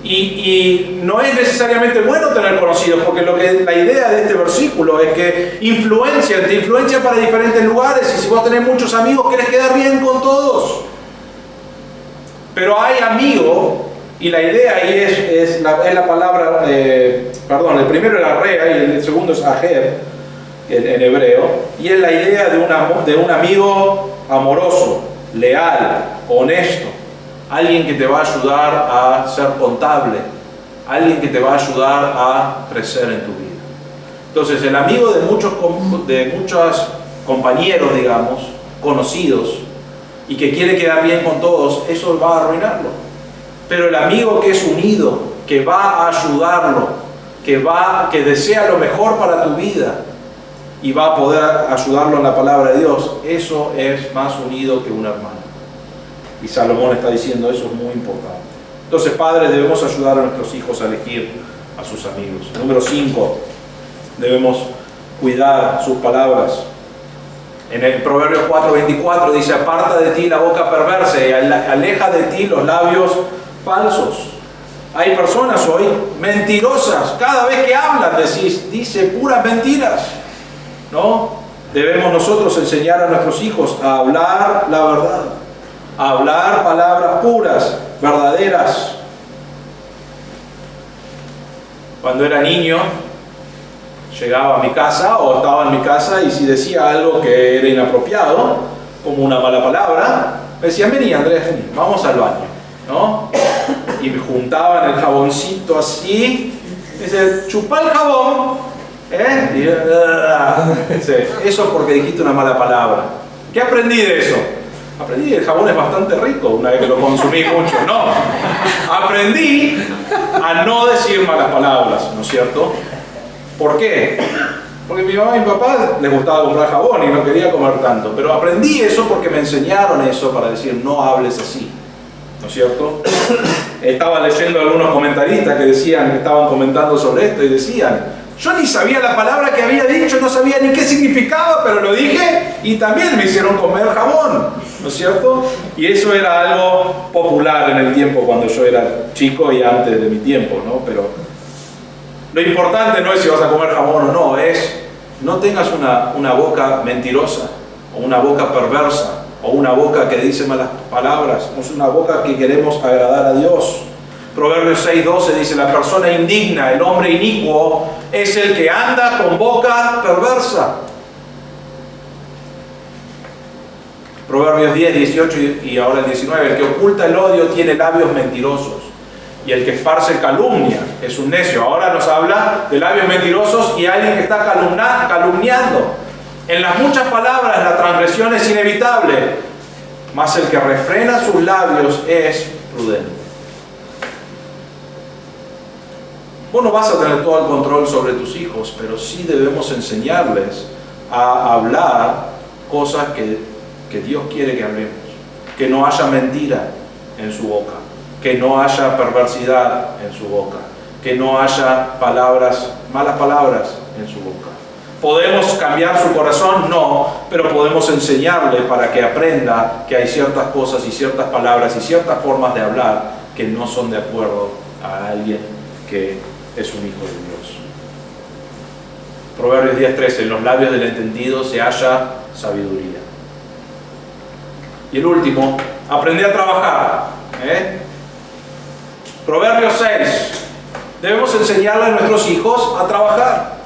Y no es necesariamente bueno tener conocidos, porque la idea de este versículo es que te influencian para diferentes lugares, y si vos tenés muchos amigos, querés quedar bien con todos. Pero hay amigo, y la idea ahí es la palabra, el primero era rea y el segundo es ajer en hebreo, y es la idea de un amigo amoroso, leal, honesto. Alguien que te va a ayudar a ser contable, alguien que te va a ayudar a crecer en tu vida. Entonces, el amigo de muchos compañeros, digamos, conocidos, y que quiere quedar bien con todos, eso va a arruinarlo. Pero el amigo que es unido, que va a ayudarlo, que desea lo mejor para tu vida, y va a poder ayudarlo en la palabra de Dios, eso es más unido que un hermano. Y Salomón está diciendo eso es muy importante. Entonces, padres, debemos ayudar a nuestros hijos a elegir a sus amigos. Número 5, debemos cuidar sus palabras. En el Proverbios 4:24 dice: aparta de ti la boca perversa y aleja de ti los labios falsos. Hay personas hoy mentirosas. Cada vez que hablan dice puras mentiras, ¿no? Debemos nosotros enseñar a nuestros hijos a hablar la verdad, a hablar palabras puras, verdaderas. Cuando era niño, llegaba a mi casa o estaba en mi casa, y si decía algo que era inapropiado, como una mala palabra, me decían: vení, Andrés, vení, vamos al baño, ¿no? Y me juntaban el jaboncito así, y dice: chupá el jabón, ¿eh? Y, eso porque dijiste una mala palabra. ¿Qué aprendí de eso? Aprendí que el jabón es bastante rico una vez que lo consumí mucho. No, aprendí a no decir malas palabras, ¿no es cierto? ¿Por qué? Porque mi mamá y mi papá les gustaba comprar jabón y no quería comer tanto. Pero aprendí eso porque me enseñaron eso para decir: no hables así, ¿no es cierto? Estaba leyendo algunos comentaristas que estaban comentando sobre esto y decían: yo ni sabía la palabra que había dicho, no sabía ni qué significaba, pero lo dije y también me hicieron comer jabón, ¿no es cierto? Y eso era algo popular en el tiempo cuando yo era chico y antes de mi tiempo, ¿no? Pero lo importante no es si vas a comer jabón o no, es no tengas una boca mentirosa, o una boca perversa, o una boca que dice malas palabras. Es una boca que queremos agradar a Dios. Proverbios 6:12 dice: la persona indigna, el hombre inicuo, es el que anda con boca perversa. Proverbios 10:18 y ahora el 19: el que oculta el odio tiene labios mentirosos, y el que esparce calumnia es un necio. Ahora nos habla de labios mentirosos y alguien que está calumniando. En las muchas palabras la transgresión es inevitable, mas el que refrena sus labios es prudente. Vos no vas a tener todo el control sobre tus hijos, pero sí debemos enseñarles a hablar cosas que Dios quiere que hablemos. Que no haya mentira en su boca, que no haya perversidad en su boca, que no haya malas palabras en su boca. ¿Podemos cambiar su corazón? No, pero podemos enseñarle para que aprenda que hay ciertas cosas y ciertas palabras y ciertas formas de hablar que no son de acuerdo a alguien que es un hijo de Dios. Proverbios 10:13: en los labios del entendido se halla sabiduría. Y el último, aprende a trabajar. Proverbios 6: debemos enseñarle a nuestros hijos a trabajar,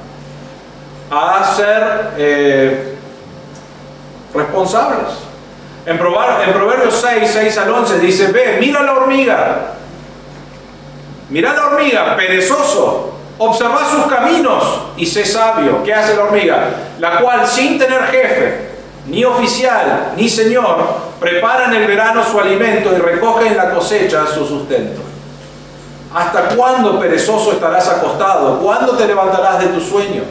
a ser responsables. En Proverbios 6 al 11 dice: ve, mira la hormiga, perezoso, observa sus caminos y sé sabio. ¿Qué hace la hormiga? La cual, sin tener jefe, ni oficial, ni señor, prepara en el verano su alimento y recoge en la cosecha su sustento. ¿Hasta cuándo, perezoso, estarás acostado? ¿Cuándo te levantarás de tu sueño?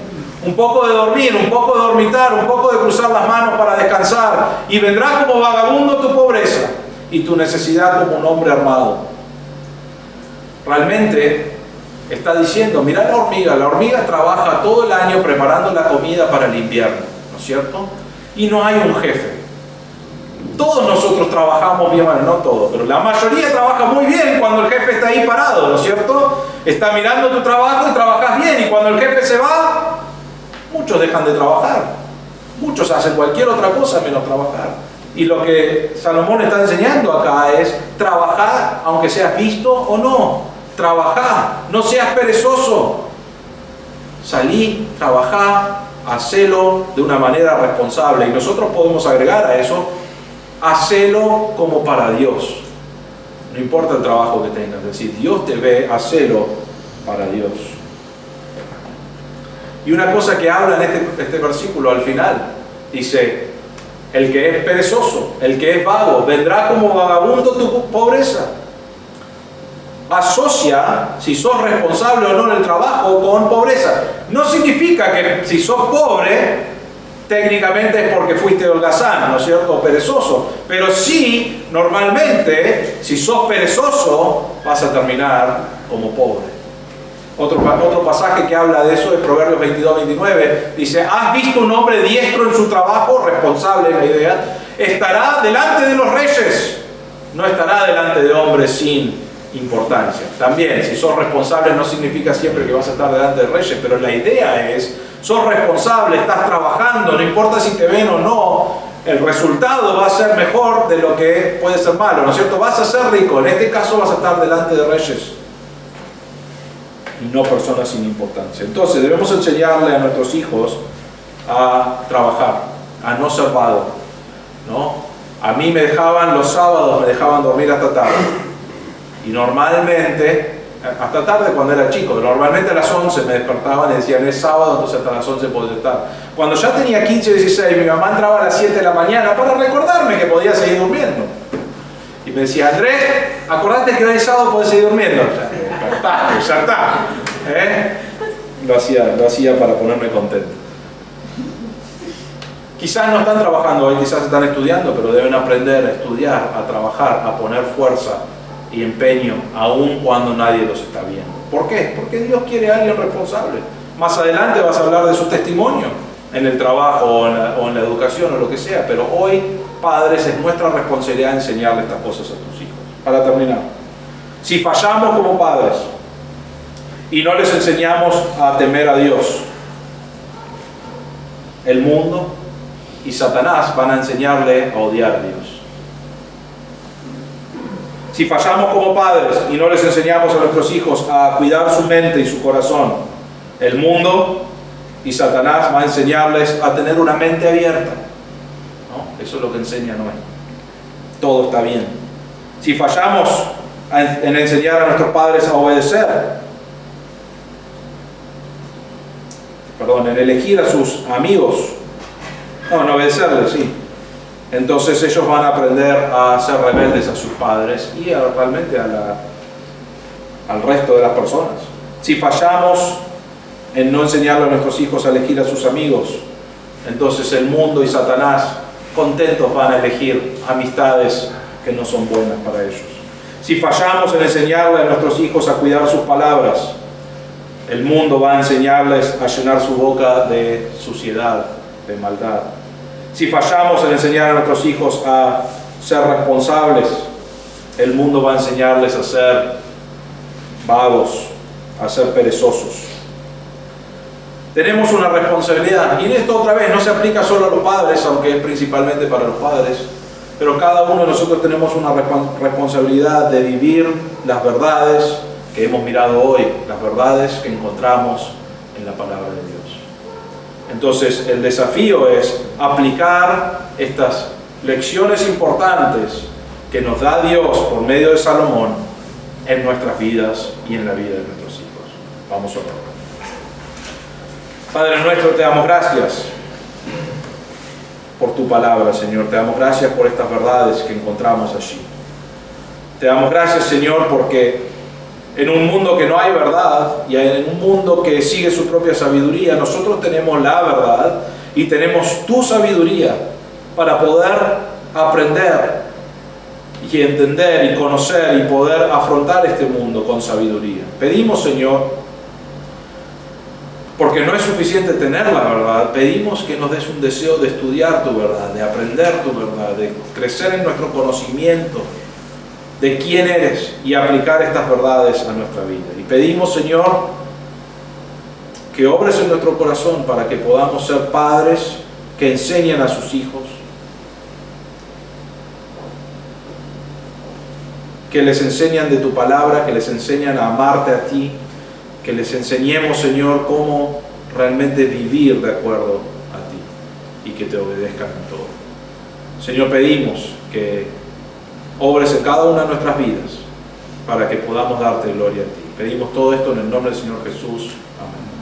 Un poco de dormir, un poco de dormitar, un poco de cruzar las manos para descansar, y vendrá como vagabundo tu pobreza y tu necesidad como un hombre armado. Realmente está diciendo: mira la hormiga trabaja todo el año preparando la comida para el invierno, ¿no es cierto? Y no hay un jefe, Todos nosotros trabajamos bien, bueno, no todos, pero la mayoría trabaja muy bien cuando el jefe está ahí parado, ¿no es cierto? Está mirando tu trabajo y trabajas bien, y cuando el jefe se va, muchos dejan de trabajar. Muchos hacen cualquier otra cosa menos trabajar. Y lo que Salomón está enseñando acá es trabajar, aunque seas visto o no. Trabajar, no seas perezoso. Salí, trabajá, hacelo de una manera responsable. Y nosotros podemos agregar a eso, hacelo como para Dios. No importa el trabajo que tengas, es decir, Dios te ve, hacelo para Dios. Y una cosa que habla en este versículo al final, dice, el que es perezoso, el que es vago, vendrá como vagabundo tu pobreza. Asocia si sos responsable o no en el trabajo con pobreza. No significa que si sos pobre, técnicamente es porque fuiste holgazán, ¿no es cierto? O perezoso. Pero sí, normalmente, si sos perezoso, vas a terminar como pobre. Otro pasaje que habla de eso es Proverbios 22-29. Dice, ¿has visto un hombre diestro en su trabajo? Responsable es la idea. Estará delante de los reyes. No estará delante de hombres sin importancia. También, si sos responsable no significa siempre que vas a estar delante de reyes, pero la idea es, sos responsable, estás trabajando, no importa si te ven o no, el resultado va a ser mejor de lo que puede ser malo, ¿no es cierto? Vas a ser rico, en este caso vas a estar delante de reyes y no personas sin importancia. Entonces debemos enseñarle a nuestros hijos a trabajar, a no ser vago, ¿no? A mí me dejaban los sábados, me dejaban dormir hasta tarde. Y normalmente, hasta tarde cuando era chico, normalmente a las 11 me despertaban y decían, es sábado, entonces hasta las 11 podés estar. Cuando ya tenía 15 o 16, mi mamá entraba a las 7 de la mañana para recordarme que podía seguir durmiendo. Y me decía, Andrés, acordate que hoy es sábado, podés seguir durmiendo. Ya está. Lo hacía para ponerme contento. Quizás no están trabajando hoy, quizás están estudiando, pero deben aprender a estudiar, a trabajar, a poner fuerza y empeño, aun cuando nadie los está viendo. ¿Por qué? Porque Dios quiere a alguien responsable. Más adelante vas a hablar de su testimonio en el trabajo o en la educación o lo que sea, pero hoy, padres, es nuestra responsabilidad enseñarle estas cosas a tus hijos. Para terminar, si fallamos como padres y no les enseñamos a temer a Dios, el mundo y Satanás van a enseñarle a odiar a Dios. Si fallamos como padres y no les enseñamos a nuestros hijos a cuidar su mente y su corazón, el mundo y Satanás va a enseñarles a tener una mente abierta, ¿no? Eso es lo que enseñan hoy. Todo está bien. Si fallamos en enseñar a nuestros padres a obedecer, en elegir a sus amigos, en obedecerles, sí. Entonces ellos van a aprender a ser rebeldes a sus padres y realmente al resto de las personas. Si fallamos en no enseñarle a nuestros hijos a elegir a sus amigos, entonces el mundo y Satanás contentos van a elegir amistades que no son buenas para ellos. Si fallamos en enseñarle a nuestros hijos a cuidar sus palabras, el mundo va a enseñarles a llenar su boca de suciedad, de maldad. Si fallamos en enseñar a nuestros hijos a ser responsables, el mundo va a enseñarles a ser vagos, a ser perezosos. Tenemos una responsabilidad, y en esto otra vez no se aplica solo a los padres, aunque es principalmente para los padres, pero cada uno de nosotros tenemos una responsabilidad de vivir las verdades que hemos mirado hoy, las verdades que encontramos en la palabra de Dios. Entonces el desafío es aplicar estas lecciones importantes que nos da Dios por medio de Salomón en nuestras vidas y en la vida de nuestros hijos. Vamos a orar. Padre nuestro, te damos gracias por tu palabra, Señor. Te damos gracias por estas verdades que encontramos allí. Te damos gracias, Señor, porque en un mundo que no hay verdad y en un mundo que sigue su propia sabiduría, nosotros tenemos la verdad y tenemos tu sabiduría para poder aprender y entender y conocer y poder afrontar este mundo con sabiduría. Pedimos, Señor, porque no es suficiente tener la verdad. Pedimos que nos des un deseo de estudiar tu verdad, de aprender tu verdad, de crecer en nuestro conocimiento de quién eres y aplicar estas verdades a nuestra vida. Y pedimos, Señor, que obres en nuestro corazón para que podamos ser padres que enseñan a sus hijos, que les enseñan de tu palabra, que les enseñan a amarte a ti, que les enseñemos, Señor, cómo realmente vivir de acuerdo a ti y que te obedezcan en todo. Señor, pedimos que obres en cada una de nuestras vidas para que podamos darte gloria a ti. Pedimos todo esto en el nombre del Señor Jesús. Amén.